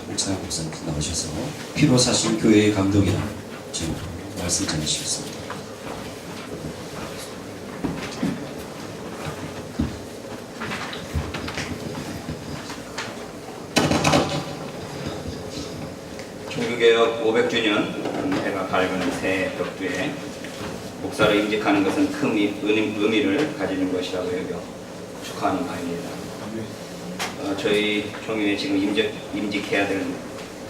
목사님 나오셔서 피로 사신 교회의 감독이라 지금 말씀 전해주시겠습니다. 종교개혁 500주년 해가 밝은 새 벽두에 목사로 임직하는 것은 큰 의미를 가지는 것이라고 여겨 축하하는 바입니다. 저희 종교에 지금 임직해야 될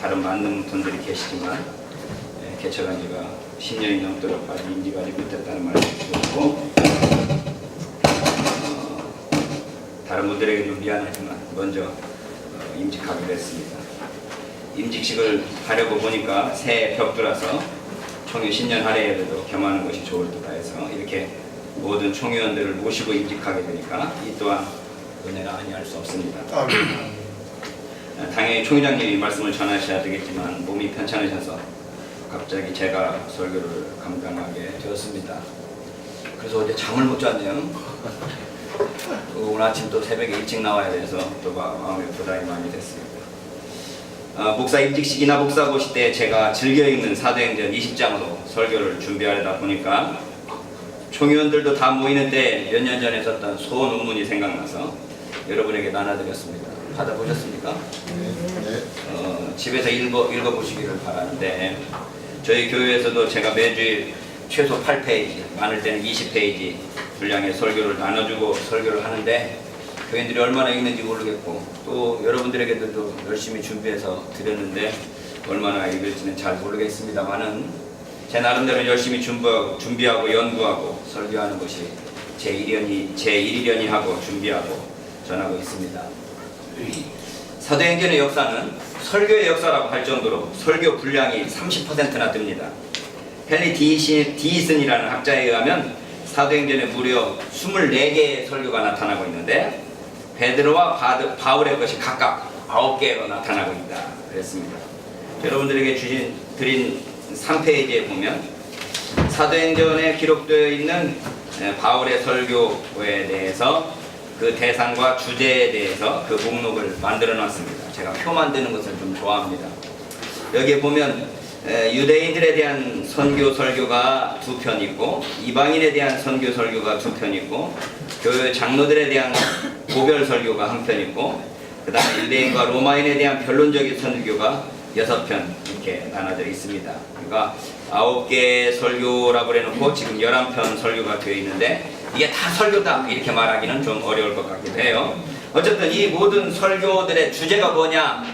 다른 많은 분들이 계시지만 개척한 지가 10년이 넘도록 아직 임직하지 못했다는 말씀을 드렸고, 다른 분들에게 좀 미안하지만 먼저 임직하기로 했습니다. 임직식을 하려고 보니까 새 벽두라서 총회 10년 할애에도 겸하는 것이 좋을 듯 해서 이렇게 모든 총회원들을 모시고 임직하게 되니까 이 또한 은혜가 아니할 수 없습니다. 당연히 총회장님이 말씀을 전하셔야 되겠지만 몸이 편찮으셔서 갑자기 제가 설교를 감당하게 되었습니다. 그래서 어제 잠을 못 잤네요. 오늘 아침 또 새벽에 일찍 나와야 돼서 또 마음에 부담이 많이 됐습니다. 목사 임직식이나 목사고시 때 제가 즐겨 읽는 사도행전 20장으로 설교를 준비하려다 보니까 총회원들도 다 모이는데 몇 년 전에 썼던 소논문이 생각나서 여러분에게 나눠드렸습니다. 받아보셨습니까? 네. 집에서 읽어보시기를 바라는데, 저희 교회에서도 제가 매주일 최소 8페이지, 많을 때는 20페이지 분량의 설교를 나눠주고 설교를 하는데 교인들이 얼마나 읽는지 모르겠고 또 여러분들에게도 또 열심히 준비해서 드렸는데 얼마나 읽을지는 잘 모르겠습니다만은 제 나름대로 열심히 준비하고 연구하고 설교하는 것이 제 일이려니 하고 준비하고 전하고 있습니다. 사도행전의 역사는 설교의 역사라고 할 정도로 설교 분량이 30%나 듭니다. 헨리 디이슨이라는 학자에 의하면 사도행전에 무려 24개의 설교가 나타나고 있는데 베드로와 바울의 것이 각각 9개로 나타나고 있다 그랬습니다. 여러분들에게 드린 3페이지에 보면 사도행전에 기록되어 있는 바울의 설교에 대해서 그 대상과 주제에 대해서 그 목록을 만들어 놨습니다. 제가 표 만드는 것을 좀 좋아합니다. 여기에 보면 유대인들에 대한 선교 설교가 2편 있고 이방인에 대한 선교 설교가 2편 있고 교회 장로들에 대한 고별 설교가 1편 있고 그 다음에 유대인과 로마인에 대한 변론적인 설교가 6편 이렇게 나눠져 있습니다. 그러니까 9개의 설교라고 해놓고 지금 11편 설교가 되어 있는데 이게 다 설교다 이렇게 말하기는 좀 어려울 것 같기도 해요. 어쨌든 이 모든 설교들의 주제가 뭐냐,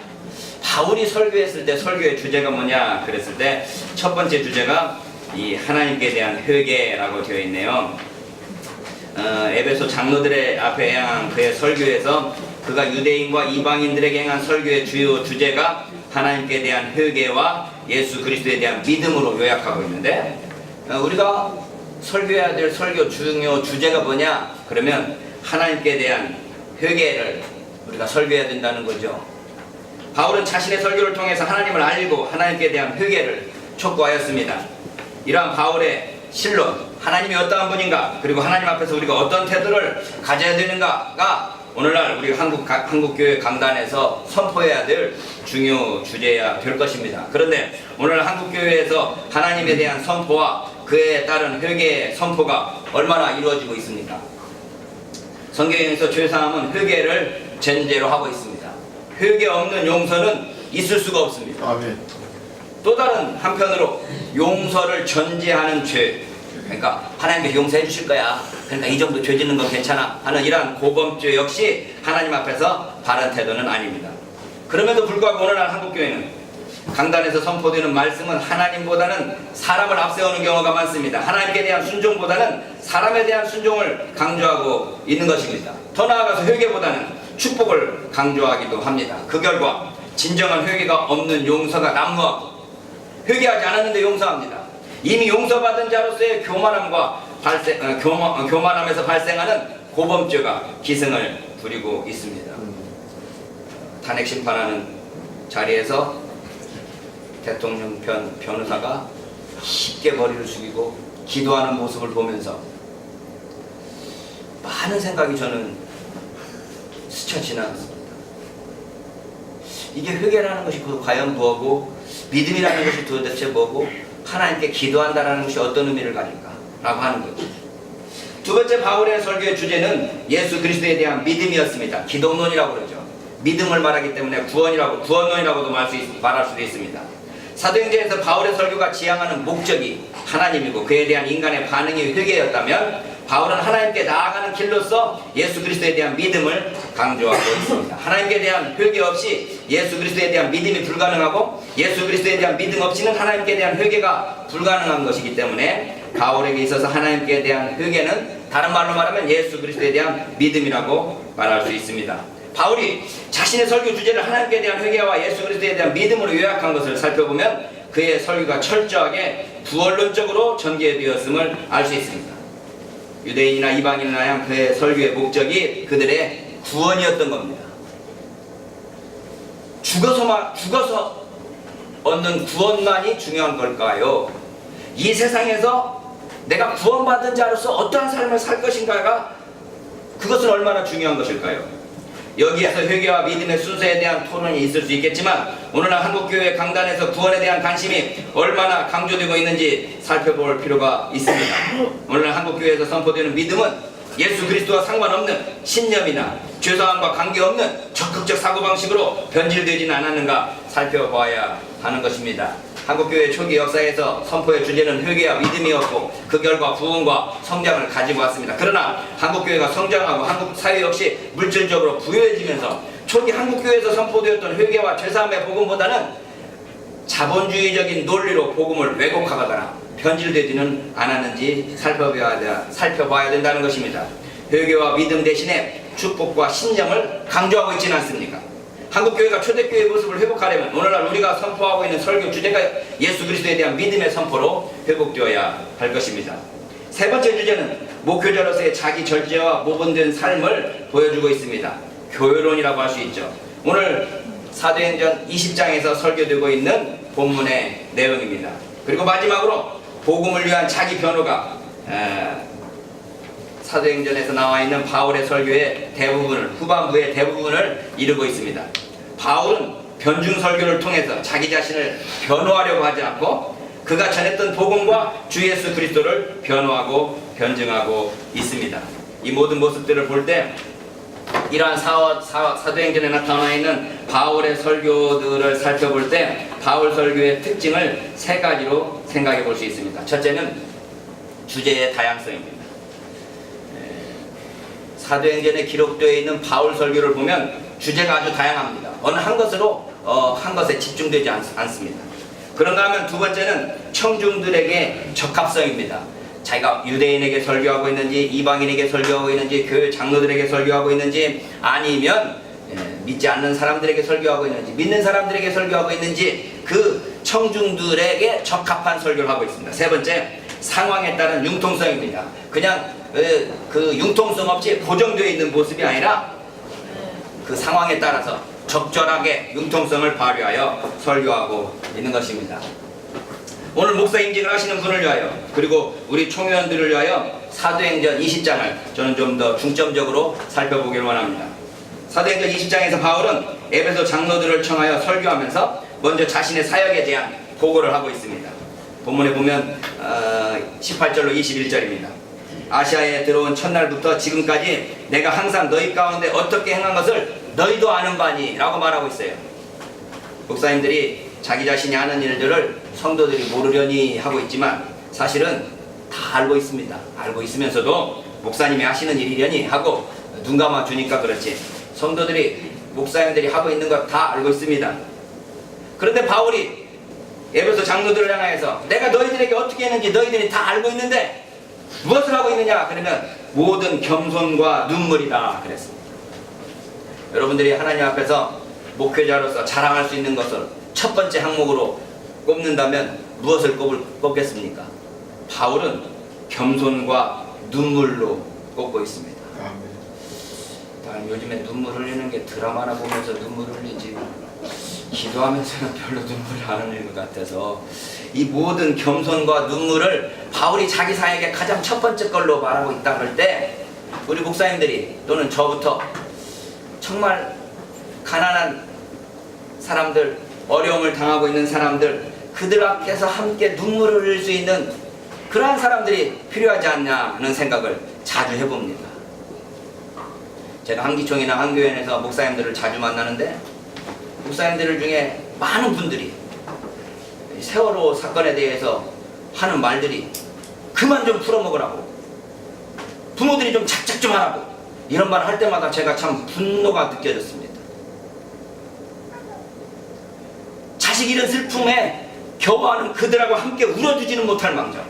바울이 설교했을 때 설교의 주제가 뭐냐 그랬을 때 첫 번째 주제가 이 하나님께 대한 회개라고 되어 있네요. 에베소 장로들의 앞에 행한 그의 설교에서 그가 유대인과 이방인들에게 행한 설교의 주요 주제가 하나님께 대한 회개와 예수 그리스도에 대한 믿음으로 요약하고 있는데, 우리가 설교해야 될 설교 중요 주제가 뭐냐 그러면 하나님께 대한 회개를 우리가 설교해야 된다는 거죠. 바울은 자신의 설교를 통해서 하나님을 알고 하나님께 대한 회개를 촉구하였습니다. 이러한 바울의 신론, 하나님이 어떠한 분인가 그리고 하나님 앞에서 우리가 어떤 태도를 가져야 되는가가 오늘날 우리 한국교회 강단에서 선포해야 될 중요 주제야 될 것입니다. 그런데 오늘 한국교회에서 하나님에 대한 선포와 그에 따른 회개의 선포가 얼마나 이루어지고 있습니까? 성경에서 죄사함은 회개를 전제로 하고 있습니다. 회개 없는 용서는 있을 수가 없습니다. 아멘. 또 다른 한편으로 용서를 전제하는 죄, 그러니까 하나님께서 용서해 주실 거야, 그러니까 이 정도 죄 짓는 건 괜찮아 하는 이러한 고범죄 역시 하나님 앞에서 바른 태도는 아닙니다. 그럼에도 불구하고 오늘날 한국교회는 강단에서 선포되는 말씀은 하나님보다는 사람을 앞세우는 경우가 많습니다. 하나님께 대한 순종보다는 사람에 대한 순종을 강조하고 있는 것입니다. 더 나아가서 회개보다는 축복을 강조하기도 합니다. 그 결과 진정한 회개가 없는 용서가 난무하고 회개하지 않았는데 용서합니다. 이미 용서받은 자로서의 교만함에서 발생하는 고범죄가 기승을 부리고 있습니다. 탄핵 심판하는 자리에서 대통령 편 변호사가 쉽게 머리를 숙이고 기도하는 모습을 보면서 많은 생각이 저는 스쳐 지나갔습니다. 이게 회개라는 것이 과연 뭐고, 믿음이라는 것이 도대체 뭐고, 하나님께 기도한다라는 것이 어떤 의미를 가질까라고 하는 거죠. 두 번째 바울의 설교의 주제는 예수 그리스도에 대한 믿음이었습니다. 기독론이라고 그러죠. 믿음을 말하기 때문에 구원론이라고도 말할 수도 있습니다. 사도행전에서 바울의 설교가 지향하는 목적이 하나님이고 그에 대한 인간의 반응이 회개였다면, 바울은 하나님께 나아가는 길로서 예수 그리스도에 대한 믿음을 강조하고 있습니다. 하나님께 대한 회개 없이 예수 그리스도에 대한 믿음이 불가능하고, 예수 그리스도에 대한 믿음 없이는 하나님께 대한 회개가 불가능한 것이기 때문에, 바울에게 있어서 하나님께 대한 회개는 다른 말로 말하면 예수 그리스도에 대한 믿음이라고 말할 수 있습니다. 바울이 자신의 설교 주제를 하나님께 대한 회개와 예수 그리스도에 대한 믿음으로 요약한 것을 살펴보면 그의 설교가 철저하게 구원론적으로 전개되었음을 알 수 있습니다. 유대인이나 이방인이나 양 그의 설교의 목적이 그들의 구원이었던 겁니다. 죽어서 얻는 구원만이 중요한 걸까요? 이 세상에서 내가 구원받은 자로서 어떠한 삶을 살 것인가가, 그것은 얼마나 중요한 것일까요? 여기에서 회개와 믿음의 순서에 대한 토론이 있을 수 있겠지만, 오늘날 한국교회 강단에서 구원에 대한 관심이 얼마나 강조되고 있는지 살펴볼 필요가 있습니다. 오늘날 한국교회에서 선포되는 믿음은 예수 그리스도와 상관없는 신념이나 죄사함과 관계없는 적극적 사고방식으로 변질되지는 않았는가 살펴봐야 하는 것입니다. 한국교회 초기 역사에서 선포의 주제는 회개와 믿음이었고, 그 결과 부흥과 성장을 가지고 왔습니다. 그러나 한국교회가 성장하고 한국 사회 역시 물질적으로 부유해지면서 초기 한국교회에서 선포되었던 회개와 죄사함의 복음보다는 자본주의적인 논리로 복음을 왜곡하거나 변질되지는 않았는지 살펴봐야 된다는 것입니다. 회개와 믿음 대신에 축복과 신념을 강조하고 있지는 않습니까? 한국교회가 초대교회의 모습을 회복하려면 오늘날 우리가 선포하고 있는 설교 주제가 예수 그리스도에 대한 믿음의 선포로 회복되어야 할 것입니다. 세 번째 주제는 목회자로서의 자기 절제와 모범된 삶을 보여주고 있습니다. 교회론이라고 할 수 있죠. 오늘 사도행전 20장에서 설교되고 있는 본문의 내용입니다. 그리고 마지막으로 복음을 위한 자기 변호가 사도행전에서 나와 있는 바울의 설교의 대부분을, 후반부의 대부분을 이루고 있습니다. 바울은 변증 설교를 통해서 자기 자신을 변호하려고 하지 않고 그가 전했던 복음과 주 예수 그리스도를 변호하고 변증하고 있습니다. 이 모든 모습들을 볼 때 이러한 사도행전에 나타나 있는 바울의 설교들을 살펴볼 때 바울 설교의 특징을 세 가지로 생각해 볼 수 있습니다. 첫째는 주제의 다양성입니다. 사도행전에 기록되어 있는 바울 설교를 보면 주제가 아주 다양합니다. 어느 한 것에 집중되지 않습니다. 그런가 하면 두 번째는 청중들에게 적합성입니다. 자기가 유대인에게 설교하고 있는지, 이방인에게 설교하고 있는지, 교회 장로들에게 설교하고 있는지, 아니면 믿지 않는 사람들에게 설교하고 있는지, 믿는 사람들에게 설교하고 있는지, 그 청중들에게 적합한 설교를 하고 있습니다. 세 번째, 상황에 따른 융통성입니다. 그냥 그 융통성 없이 고정되어 있는 모습이 아니라 그 상황에 따라서 적절하게 융통성을 발휘하여 설교하고 있는 것입니다. 오늘 목사 임직을 하시는 분을 위하여, 그리고 우리 총회원들을 위하여 사도행전 20장을 저는 좀 더 중점적으로 살펴보기를 원합니다. 사도행전 20장에서 바울은 에베소 장로들을 청하여 설교하면서 먼저 자신의 사역에 대한 보고를 하고 있습니다. 본문에 보면 18절로 21절입니다. 아시아에 들어온 첫날부터 지금까지 내가 항상 너희 가운데 어떻게 행한 것을 너희도 아는 바니 라고 말하고 있어요. 목사님들이 자기 자신이 하는 일들을 성도들이 모르려니 하고 있지만 사실은 다 알고 있습니다. 알고 있으면서도 목사님이 하시는 일이려니 하고 눈 감아주니까 그렇지, 성도들이 목사님들이 하고 있는 거 다 알고 있습니다. 그런데 바울이 에베소 장로들을 향하여서 내가 너희들에게 어떻게 했는지 너희들이 다 알고 있는데 무엇을 하고 있느냐? 그러면 모든 겸손과 눈물이다 그랬습니다. 여러분들이 하나님 앞에서 목회자로서 자랑할 수 있는 것을 첫 번째 항목으로 꼽는다면 무엇을 꼽겠습니까? 바울은 겸손과 눈물로 꼽고 있습니다. 요즘에 눈물 흘리는 게 드라마나 보면서 눈물 흘리지 기도하면서는 별로 눈물이 안 흘리는 것 같아서 이 모든 겸손과 눈물을 바울이 자기 사역의 가장 첫 번째 걸로 말하고 있다 그럴 때 우리 목사님들이 또는 저부터 정말 가난한 사람들, 어려움을 당하고 있는 사람들, 그들 앞에서 함께 눈물을 흘릴 수 있는 그러한 사람들이 필요하지 않냐는 생각을 자주 해봅니다. 제가 한기총이나 한교회에서 목사님들을 자주 만나는데 목사님들 중에 많은 분들이 세월호 사건에 대해서 하는 말들이 그만 좀 풀어먹으라고, 부모들이 좀 작작 좀 하라고, 이런 말을 할 때마다 제가 참 분노가 느껴졌습니다. 자식 잃은 슬픔에 겨워하는 그들하고 함께 울어주지는 못할 망정.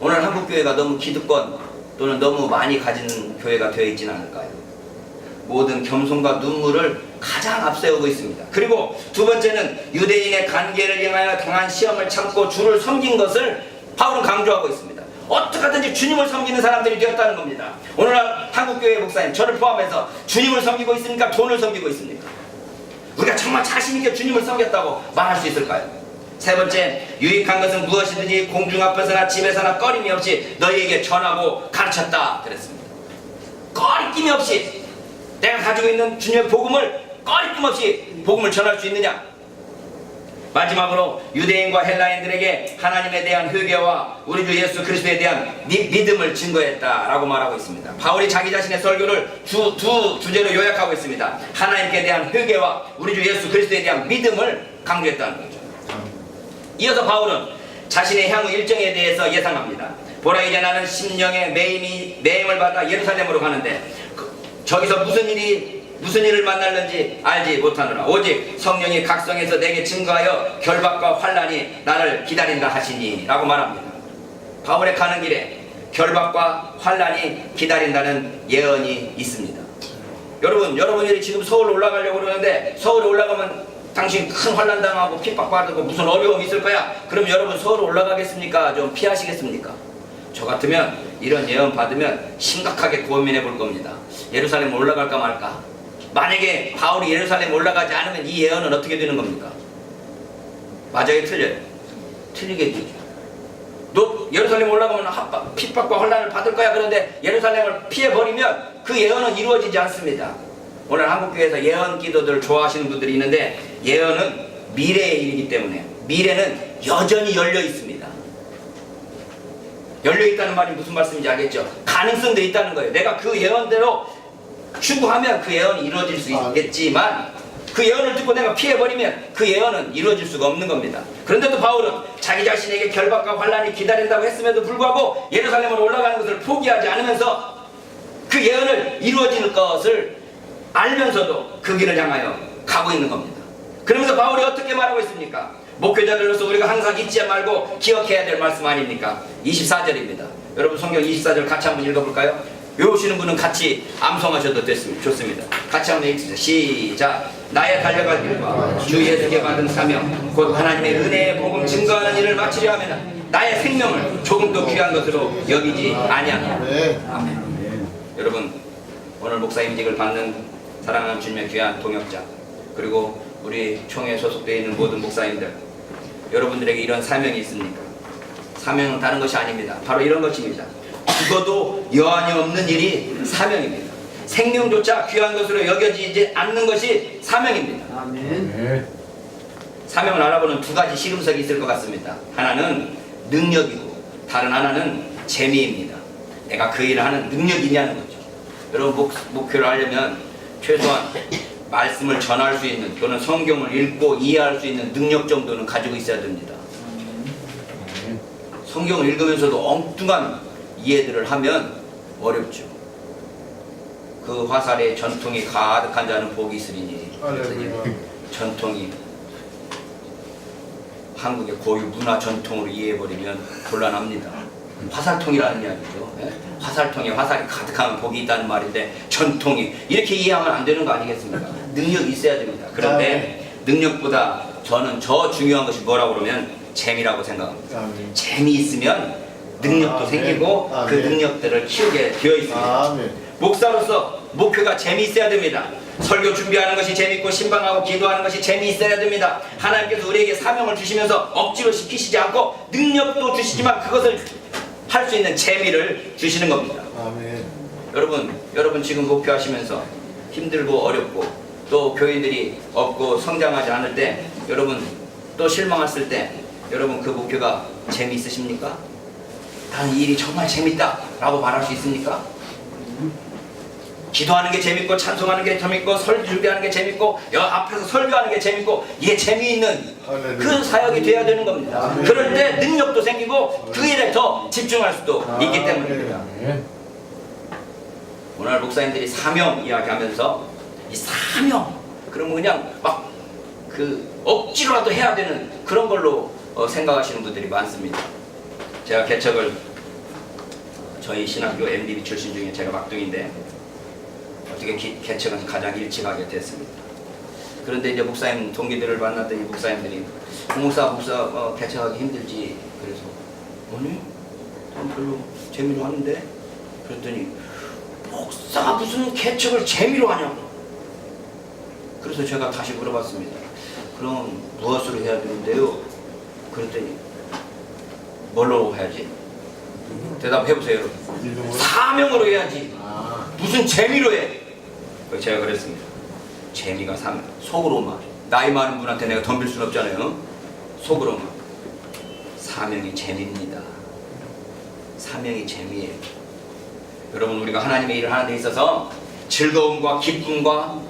오늘 한국교회가 너무 기득권 또는 너무 많이 가진 교회가 되어 있지는 않을까요? 모든 겸손과 눈물을 가장 앞세우고 있습니다. 그리고 두 번째는 유대인의 관계를 향하여 당한 시험을 참고 주를 섬긴 것을 바울은 강조하고 있습니다. 어떻게 하든지 주님을 섬기는 사람들이 되었다는 겁니다. 오늘날 한국교회 목사님, 저를 포함해서 주님을 섬기고 있습니까? 돈을 섬기고 있습니까? 우리가 정말 자신있게 주님을 섬겼다고 말할 수 있을까요? 세 번째, 유익한 것은 무엇이든지 공중 앞에서나 집에서나 꺼림이 없이 너희에게 전하고 가르쳤다 그랬습니다. 꺼리낌이 없이 내가 가지고 있는 주님의 복음을 꺼리낌 없이 복음을 전할 수 있느냐? 마지막으로 유대인과 헬라인들에게 하나님에 대한 회개와 우리 주 예수 그리스도에 대한 믿음을 증거했다라고 말하고 있습니다. 바울이 자기 자신의 설교를 두 주제로 요약하고 있습니다. 하나님께 대한 회개와 우리 주 예수 그리스도에 대한 믿음을 강조했다는 거죠. 이어서 바울은 자신의 향후 일정에 대해서 예상합니다. 보라, 이제 나는 심령의 매임을 받아 예루살렘으로 가는데 저기서 무슨 일을 만날는지 알지 못하노라. 오직 성령이 각성해서 내게 증거하여 결박과 환난이 나를 기다린다 하시니 라고 말합니다. 바울의 가는 길에 결박과 환난이 기다린다는 예언이 있습니다. 여러분들이 지금 서울로 올라가려고 그러는데 서울에 올라가면 당신 큰 환난 당하고 핍박받고 무슨 어려움이 있을 거야. 그럼 여러분 서울 올라가겠습니까? 좀 피하시겠습니까? 저 같으면 이런 예언 받으면 심각하게 고민해 볼 겁니다. 예루살렘 올라갈까 말까? 만약에 바울이 예루살렘 올라가지 않으면 이 예언은 어떻게 되는 겁니까? 맞아요, 틀려요? 틀리게 되죠. 너 예루살렘 올라가면 핍박과 혼란을 받을 거야. 그런데 예루살렘을 피해버리면 그 예언은 이루어지지 않습니다. 오늘 한국교회에서 예언 기도들 좋아하시는 분들이 있는데 예언은 미래의 일이기 때문에 미래는 여전히 열려 있습니다. 열려 있다는 말이 무슨 말씀인지 알겠죠? 가능성도 있다는 거예요. 내가 그 예언대로 추구하면 그 예언이 이루어질 수 있겠지만 그 예언을 듣고 내가 피해버리면 그 예언은 이루어질 수가 없는 겁니다. 그런데도 바울은 자기 자신에게 결박과 환난이 기다린다고 했음에도 불구하고 예루살렘으로 올라가는 것을 포기하지 않으면서 그 예언을 이루어질 것을 알면서도 그 길을 향하여 가고 있는 겁니다. 그러면서 바울이 어떻게 말하고 있습니까? 목회자들로서 우리가 항상 잊지 말고 기억해야 될 말씀 아닙니까? 24절입니다. 여러분 성경 24절 같이 한번 읽어볼까요? 외우시는 분은 같이 암송하셔도 좋습니다. 같이 한번 읽습니다. 시작. 나의 달려갈 길과 주 예수께 받은 사명 곧 하나님의 은혜의 복음 증거하는 일을 마치려 하면 나의 생명을 조금도 귀한 것으로 여기지 아니하노라. 아멘. 여러분 오늘 목사 임직을 받는 사랑하는 주님의 귀한 동역자 그리고 우리 총회에 소속되어 있는 모든 목사님들, 여러분들에게 이런 사명이 있습니까? 사명은 다른 것이 아닙니다. 바로 이런 것입니다. 죽어도 여한이 없는 일이 사명입니다. 생명조차 귀한 것으로 여겨지지 않는 것이 사명입니다. 아멘. 사명을 알아보는 두 가지 시금석이 있을 것 같습니다. 하나는 능력이고 다른 하나는 재미입니다. 내가 그 일을 하는 능력이 있냐는 거죠. 여러분 목표를 하려면 최소한 말씀을 전할 수 있는 또는 성경을 읽고 이해할 수 있는 능력 정도는 가지고 있어야 됩니다. 성경을 읽으면서도 엉뚱한 이해들을 하면 어렵죠. 그 화살에 전통이 가득한 자는 복이 있으리니. 전통이 한국의 고유 문화 전통으로 이해해버리면 곤란합니다. 화살통이라는 이야기죠. 예? 화살통에 화살이 가득한 복이 있다는 말인데 전통이 이렇게 이해하면 안 되는 거 아니겠습니까? 능력이 있어야 됩니다. 그런데 능력보다 저는 더 중요한 것이 뭐라고 그러면 재미라고 생각합니다. 재미 있으면 능력도 생기고 그 능력들을 키우게 되어 있습니다. 목사로서 목표가 재미있어야 됩니다. 설교 준비하는 것이 재미있고 신방하고 기도하는 것이 재미있어야 됩니다. 하나님께서 우리에게 사명을 주시면서 억지로 시키시지 않고 능력도 주시지만 그것을 할 수 있는 재미를 주시는 겁니다. 아멘. 여러분 지금 목표하시면서 힘들고 어렵고 또 교인들이 없고 성장하지 않을 때, 여러분 또 실망했을 때, 여러분 그 목회가 재미있으십니까? 나는 이 일이 정말 재밌다 라고 말할 수 있습니까? 기도하는 게 재밌고 찬송하는 게 재밌고 설교 준비하는 게 재밌고 앞에서 설교하는 게 재밌고, 이게 재미있는 그 사역이 돼야 되는 겁니다. 그럴 때 능력도 생기고 그 일에 더 집중할 수도 있기 때문입니다. 오늘 목사님들이 사명 이야기하면서 이 사명, 그러면 그냥 막 그 억지로라도 해야 되는 그런 걸로 생각하시는 분들이 많습니다. 제가 개척을, 저희 신학교 MDB 출신 중에 제가 막둥인데 어떻게 개척은 가장 일찍 하게 됐습니다. 그런데 이제 목사님 동기들을 만났더니 목사님들이 목사 개척하기 힘들지. 그래서 아니 난 별로 재미로 하는데. 그랬더니 목사가 무슨 개척을 재미로 하냐고. 그래서 제가 다시 물어봤습니다. 그럼 무엇으로 해야 되는데요? 그랬더니 뭘로 해야지? 대답해보세요 여러분. 사명으로 해야지. 무슨 재미로 해? 제가 그랬습니다. 재미가 사명. 속으로만. 나이 많은 분한테 내가 덤빌 수는 없잖아요. 속으로만. 사명이 재미입니다. 사명이 재미예요. 여러분, 우리가 하나님의 일을 하는 데 있어서 즐거움과 기쁨과,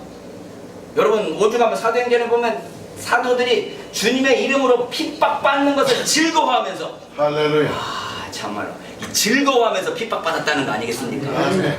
여러분 오죽하면 사도행전에 보면 사도들이 주님의 이름으로 핍박받는 것을 즐거워하면서, 할렐루야. 참말로 이 즐거워하면서 핍박받았다는 거 아니겠습니까? 아멘.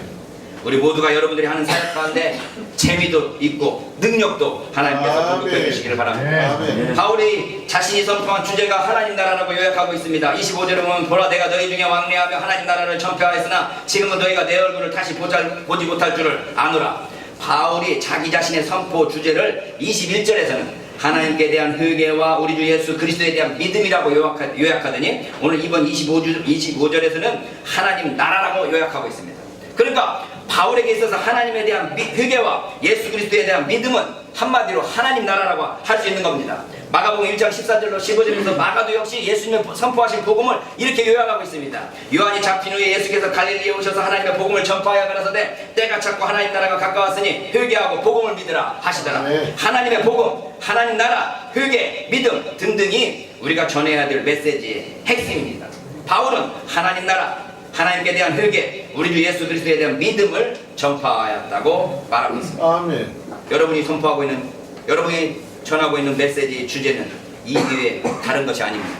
우리 모두가 여러분들이 하는 사역 가운데 재미도 있고 능력도 하나님께서 공급해 주시기를 바랍니다. 아멘. 바울이 자신이 선포한 주제가 하나님 나라라고 요약하고 있습니다. 25절에 보면 보라, 내가 너희 중에 왕래하며 하나님 나라를 전폐하였으나 지금은 너희가 내 얼굴을 다시 보지 못할 줄을 아노라. 바울이 자기 자신의 선포 주제를 21절에서는 하나님께 대한 회개와 우리 주 예수 그리스도에 대한 믿음이라고 요약하더니 오늘 이번 25절에서는 하나님 나라라고 요약하고 있습니다. 그러니까 바울에게 있어서 하나님에 대한 회개와 예수 그리스도에 대한 믿음은 한마디로 하나님 나라라고 할 수 있는 겁니다. 마가복음 1장 14절로 15절에서 마가도 역시 예수님의 선포하신 복음을 이렇게 요약하고 있습니다. 요한이 잡힌 후에 예수께서 갈릴리에 오셔서 하나님의 복음을 전파하여 가라사대 때가 찼고 하나님 나라가 가까웠으니 회개하고 복음을 믿으라 하시더라. 하나님의 복음, 하나님 나라, 회개, 믿음 등등이 우리가 전해야 될 메시지의 핵심입니다. 바울은 하나님 나라, 하나님께 대한 회개, 우리 주 예수 그리스도에 대한 믿음을 전파하였다고 말하고 있습니다. 아멘. 여러분이 선포하고 있는, 여러분이 전하고 있는 메시지의 주제는 이 이외에 다른 것이 아닙니다.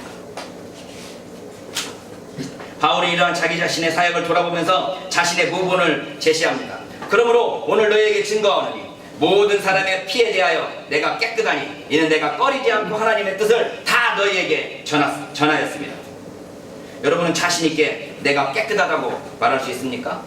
바울이 이러한 자기 자신의 사역을 돌아보면서 자신의 모본을 제시합니다. 그러므로 오늘 너희에게 증거하노니 모든 사람의 피에 대하여 내가 깨끗하니 이는 내가 꺼리지 않고 하나님의 뜻을 다 너희에게 전하였습니다. 여러분은 자신 있게 내가 깨끗하다고 말할 수 있습니까?